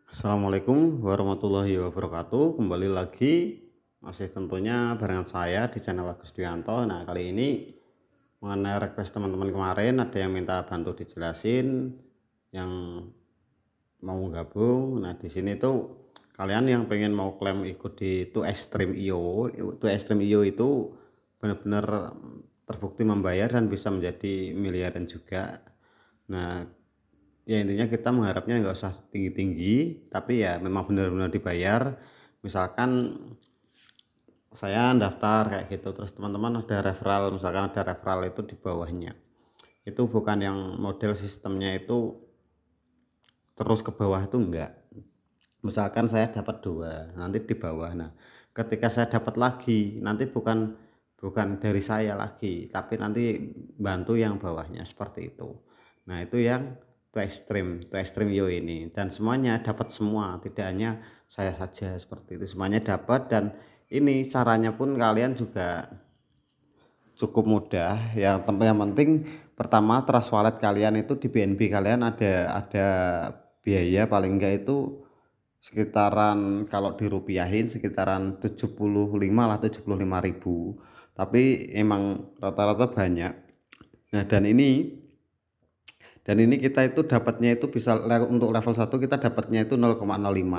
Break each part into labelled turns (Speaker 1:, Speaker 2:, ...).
Speaker 1: Assalamualaikum warahmatullahi wabarakatuh. Kembali lagi masih tentunya barengan saya di channel Agus Dianto. Nah, kali ini mengenai request teman-teman kemarin, ada yang minta bantu dijelasin yang mau gabung. Nah, di sini tuh kalian yang pengen mau klaim ikut di 2Extreme.io, 2Extreme.io itu benar-benar terbukti membayar dan bisa menjadi miliaran juga. Nah, ya intinya kita mengharapnya nggak usah tinggi-tinggi, tapi ya memang benar-benar dibayar. Misalkan saya daftar kayak gitu, terus teman-teman ada referral, misalkan ada referral itu di bawahnya. Itu bukan yang model sistemnya itu terus ke bawah, itu enggak. Misalkan saya dapat 2, nanti di bawah. Nah, ketika saya dapat lagi, nanti bukan bukan dari saya lagi, tapi nanti bantu yang bawahnya seperti itu. Nah, itu yang to extreme yo ini, dan semuanya dapat semua, tidak hanya saya saja seperti itu. Semuanya dapat, dan ini caranya pun kalian juga cukup mudah. Yang penting pertama, trust wallet kalian itu di BNB kalian ada biaya paling enggak itu sekitaran, kalau dirupiahin sekitaran 75 lah, 75.000, tapi emang rata-rata banyak. Nah, dan ini kita itu dapatnya itu bisa untuk level 1 kita dapatnya itu 0,05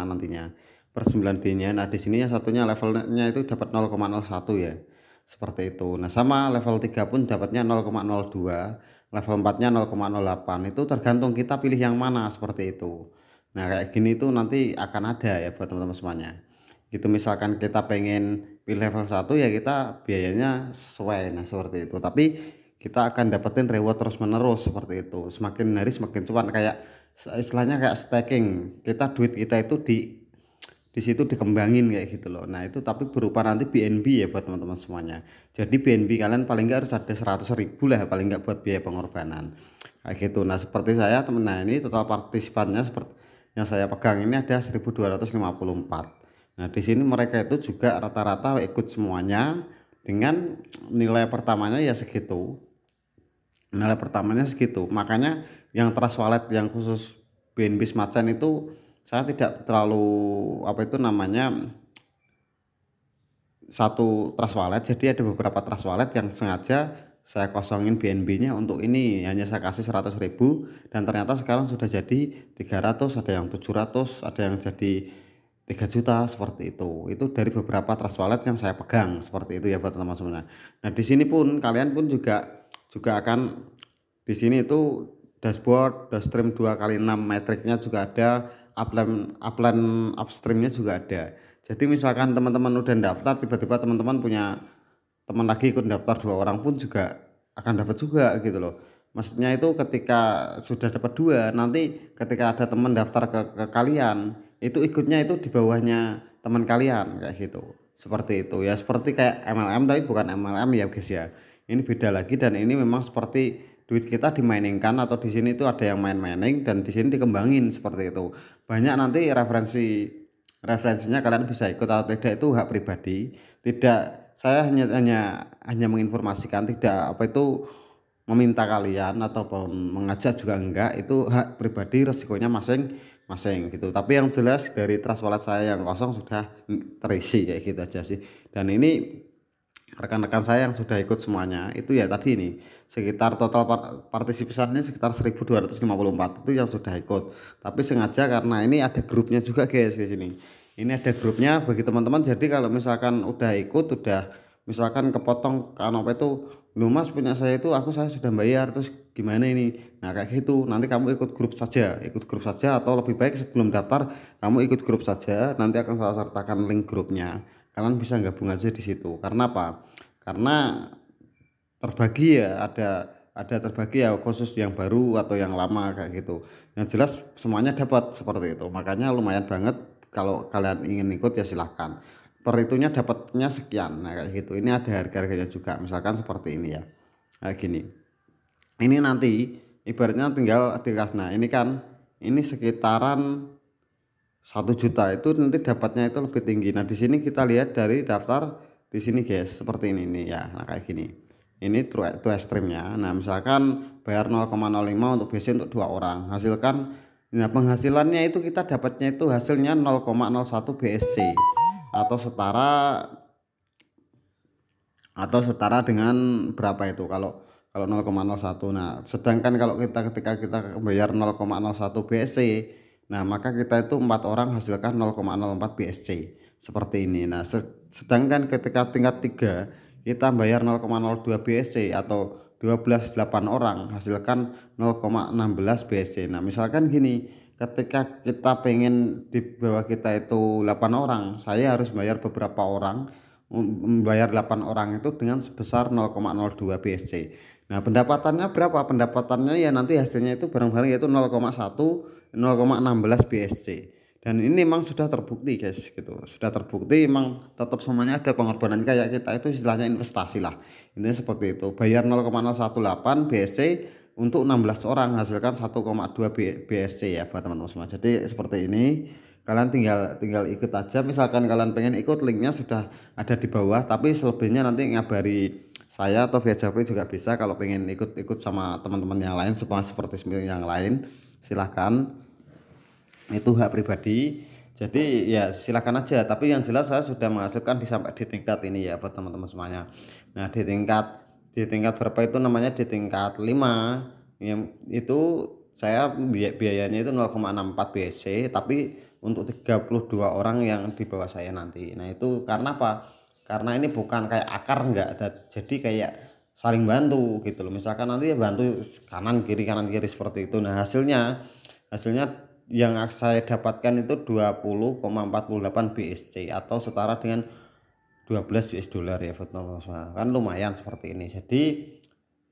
Speaker 1: nantinya per 9D-nya. Nah, di sini yang satunya levelnya itu dapat 0,01 ya. Seperti itu. Nah, sama level 3 pun dapatnya 0,02, level 4-nya 0,08. Itu tergantung kita pilih yang mana seperti itu. Nah, kayak gini tuh nanti akan ada ya buat teman-teman semuanya. Gitu, misalkan kita pengen pilih level 1 ya kita biayanya sesuai. Nah, seperti itu. Tapi kita akan dapetin reward terus menerus seperti itu, semakin hari semakin cuan, kayak istilahnya kayak staking. Kita duit kita itu di situ dikembangin kayak gitu loh. Nah, itu tapi berupa nanti BNB ya buat teman-teman semuanya. Jadi BNB kalian paling nggak harus ada 100.000 lah paling nggak buat biaya pengorbanan kayak gitu. Nah, seperti saya temen, nah ini total partisipannya seperti yang saya pegang ini ada 1254. Nah, di sini mereka itu juga rata-rata ikut semuanya dengan nilai pertamanya ya segitu. Nilai pertamanya segitu, makanya yang trust wallet yang khusus BNB Smart Chain itu saya tidak terlalu apa itu namanya satu trust wallet, jadi ada beberapa trust wallet yang sengaja saya kosongin BNB-nya untuk ini, hanya saya kasih 100.000 dan ternyata sekarang sudah jadi 300, ada yang 700, ada yang jadi 3 juta seperti itu dari beberapa trust wallet yang saya pegang seperti itu ya buat teman-teman semuanya. Nah, di sini pun kalian pun juga akan di sini itu dashboard, dashstream 2x6 metriknya juga ada, upline upstreamnya juga ada. Jadi misalkan teman-teman udah daftar, tiba-tiba teman-teman punya teman lagi ikut daftar 2 orang pun juga akan dapat juga gitu loh. Maksudnya itu ketika sudah dapat 2, nanti ketika ada teman daftar ke kalian, itu ikutnya itu di bawahnya teman kalian kayak gitu. Seperti itu ya, seperti kayak MLM tapi bukan MLM ya guys ya. Ini beda lagi, dan ini memang seperti duit kita dimainingkan, atau di sini itu ada yang main-mining dan di sini dikembangin seperti itu. Banyak nanti referensinya kalian bisa ikut atau tidak, itu hak pribadi. Tidak, saya hanya menginformasikan, tidak apa itu meminta kalian ataupun mengajak juga enggak, itu hak pribadi, resikonya masing-masing gitu. Tapi yang jelas dari trust wallet saya yang kosong sudah terisi kayak gitu aja sih. Dan ini rekan-rekan saya yang sudah ikut semuanya itu ya tadi ini sekitar total partisipannya sekitar 1254 itu yang sudah ikut. Tapi sengaja karena ini ada grupnya juga guys di sini. Ini ada grupnya bagi teman-teman. Jadi kalau misalkan udah ikut, udah misalkan kepotong kan apa itu, lu mas punya saya itu saya sudah bayar, terus gimana ini. Nah, kayak gitu nanti kamu ikut grup saja, atau lebih baik sebelum daftar kamu ikut grup saja, nanti akan saya sertakan link grupnya, kalian bisa gabung aja di situ. Karena apa? Karena terbagi ya, ada terbagi ya, khusus yang baru atau yang lama kayak gitu. Yang jelas semuanya dapat seperti itu, makanya lumayan banget. Kalau kalian ingin ikut ya silahkan, per itunya dapatnya sekian. Nah, kayak gitu, ini ada harga-harganya juga, misalkan seperti ini ya, kayak gini. Ini nanti ibaratnya tinggal dikasih. Nah, ini kan ini sekitaran 1 juta, itu nanti dapatnya itu lebih tinggi. Nah, di sini kita lihat dari daftar di sini guys, seperti ini nih ya. Nah, kayak gini. Ini true extreme-nya. Nah, misalkan bayar 0,05 untuk BC untuk 2 orang, hasilkan Nah, penghasilannya itu kita dapatnya itu hasilnya 0,01 BSC atau setara dengan berapa itu kalau 0,01. Nah, sedangkan kalau ketika kita bayar 0,01 BSC, nah maka kita itu 4 orang hasilkan 0,04 BSC seperti ini. Nah, sedangkan ketika tingkat 3 kita bayar 0,02 BSC atau 8 orang hasilkan 0,16 BSC. Nah, misalkan gini, ketika kita pengen di bawah kita itu 8 orang, saya harus bayar beberapa orang, membayar 8 orang itu dengan sebesar 0,02 BSC. Nah, pendapatannya berapa? Pendapatannya ya nanti hasilnya itu bareng-bareng yaitu 0,16 BSC. Dan ini memang sudah terbukti guys gitu. Sudah terbukti memang tetap semuanya ada pengorbanan, kayak kita itu istilahnya investasi lah. Intinya seperti itu. Bayar 0,018 BSC untuk 16 orang hasilkan 1,2 BSC ya buat teman-teman semua. Jadi seperti ini. Kalian tinggal ikut aja, misalkan kalian pengen ikut, linknya sudah ada di bawah, tapi selebihnya nanti ngabari saya atau via Japri juga bisa. Kalau pengen ikut sama teman-teman yang lain seperti yang lain, silahkan, itu hak pribadi. Jadi ya silahkan aja, tapi yang jelas saya sudah menghasilkan sampai di tingkat ini ya buat teman-teman semuanya. Nah, di tingkat berapa itu namanya, di tingkat 5 yang itu saya biayanya itu 0,64 BSC, tapi untuk 32 orang yang di bawah saya nanti. Nah, itu karena apa? Karena ini bukan kayak akar, enggak ada, jadi kayak saling bantu gitu loh. Misalkan nanti ya bantu kanan kiri seperti itu. Nah, hasilnya yang saya dapatkan itu 20,48 BSC atau setara dengan 12 US dollar ya teman-teman. Kan lumayan seperti ini. Jadi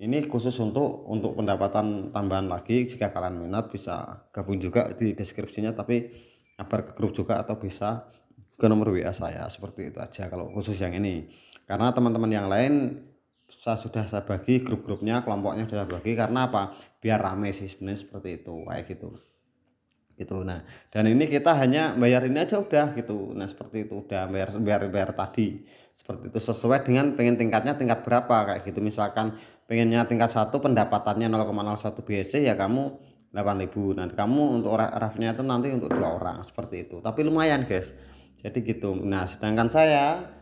Speaker 1: ini khusus untuk pendapatan tambahan lagi. Jika kalian minat bisa gabung juga di deskripsinya, tapi kabar ke grup juga atau bisa ke nomor WA saya. Seperti itu aja kalau khusus yang ini. Karena teman-teman yang lain sudah saya bagi grup-grupnya, kelompoknya sudah bagi, karena apa? Biar rame sih sebenarnya, seperti itu kayak gitu. Nah, dan ini kita hanya bayar ini aja udah gitu. Nah, seperti itu, udah bayar tadi seperti itu, sesuai dengan pengen tingkatnya tingkat berapa kayak gitu. Misalkan pengennya tingkat 1 pendapatannya 0,01 BSC ya kamu 8.000. Nanti kamu untuk rafnya itu nanti untuk 2 orang seperti itu, tapi lumayan guys, jadi gitu. Nah, sedangkan saya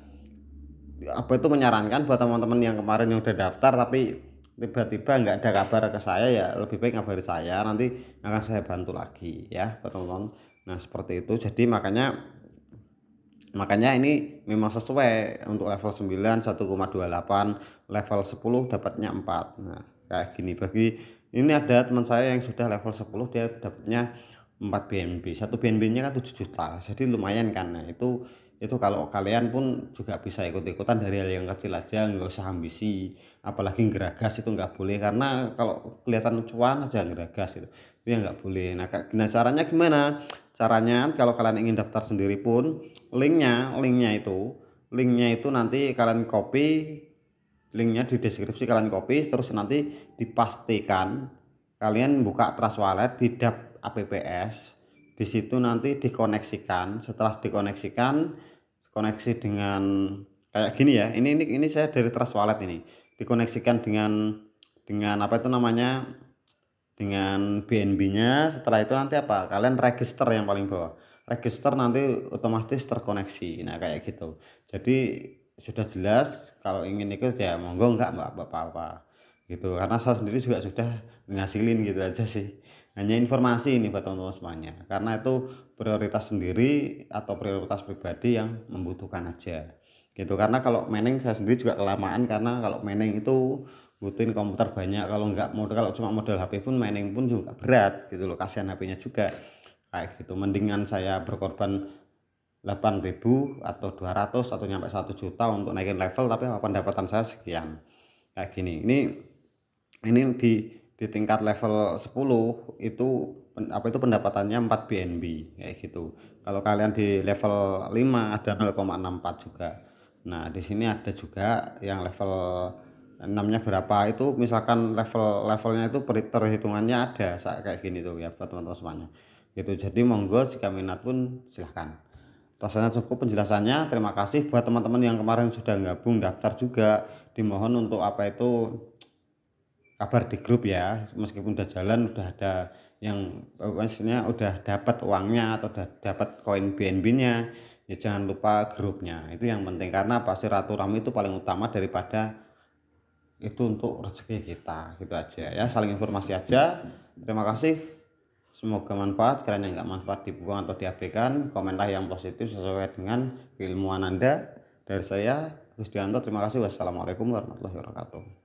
Speaker 1: itu menyarankan buat teman-teman yang kemarin yang udah daftar tapi tiba-tiba nggak ada kabar ke saya, ya lebih baik ngabari saya, nanti akan saya bantu lagi ya teman-teman. Nah, seperti itu. Jadi makanya ini memang sesuai untuk level 9 1,28, level 10 dapatnya 4. Nah, kayak gini. Ini ada teman saya yang sudah level 10, dia dapatnya 4 BNB. 1 BNB-nya kan 7 juta. Jadi lumayan kan. Nah, itu kalau kalian pun juga bisa ikut-ikutan dari hal yang kecil aja, nggak usah ambisi, apalagi ngeragas itu nggak boleh, karena kalau kelihatan cuan aja ngeragas itu ya nggak boleh. Nah, caranya gimana? Caranya kalau kalian ingin daftar sendiri pun, linknya itu nanti kalian copy, linknya di deskripsi kalian copy, terus nanti dipastikan kalian buka Trust Wallet di dap APPS. Di situ nanti dikoneksikan. Setelah dikoneksikan, koneksi dengan kayak gini ya. Ini saya dari Trust Wallet ini. Dikoneksikan dengan apa itu namanya? Dengan BNB-nya. Setelah itu nanti apa? Kalian register yang paling bawah. Register nanti otomatis terkoneksi. Nah, kayak gitu. Jadi sudah jelas, kalau ingin ikut ya monggo, enggak apa-apa gitu. Karena saya sendiri juga sudah ngasilin gitu aja sih. Hanya informasi ini buat teman-teman semuanya, karena itu prioritas sendiri atau prioritas pribadi yang membutuhkan aja gitu. Karena kalau mining saya sendiri juga kelamaan, karena kalau mining itu butuhin komputer banyak. Kalau cuma modal HP pun mining pun juga berat gitu loh, kasihan HP-nya juga kayak gitu. Mendingan saya berkorban 8.000 atau 200 atau nyampe 1 juta untuk naikin level, tapi pendapatan saya sekian kayak gini. Ini di tingkat level 10 itu pendapatannya 4 BNB kayak gitu. Kalau kalian di level 5 ada 0,64 juga. Nah, di sini ada juga yang level 6-nya berapa, itu misalkan levelnya itu perhitungannya ada kayak gini tuh ya buat teman-teman semuanya gitu. Jadi monggo jika minat pun silahkan. Rasanya cukup penjelasannya. Terima kasih buat teman-teman yang kemarin sudah gabung daftar juga. Dimohon untuk kabar di grup ya, meskipun udah jalan, udah ada yang maksudnya udah dapat uangnya atau udah dapat koin BNB-nya, ya jangan lupa grupnya. Itu yang penting karena apa? Silaturahmi itu paling utama daripada itu untuk rezeki kita, gitu aja ya. Saling informasi aja. Terima kasih. Semoga manfaat. Kalian yang nggak manfaat dibuang atau diabaikan. Komentar yang positif sesuai dengan keilmuan Anda. Dari saya, Gusdianto. Terima kasih. Wassalamualaikum warahmatullahi wabarakatuh.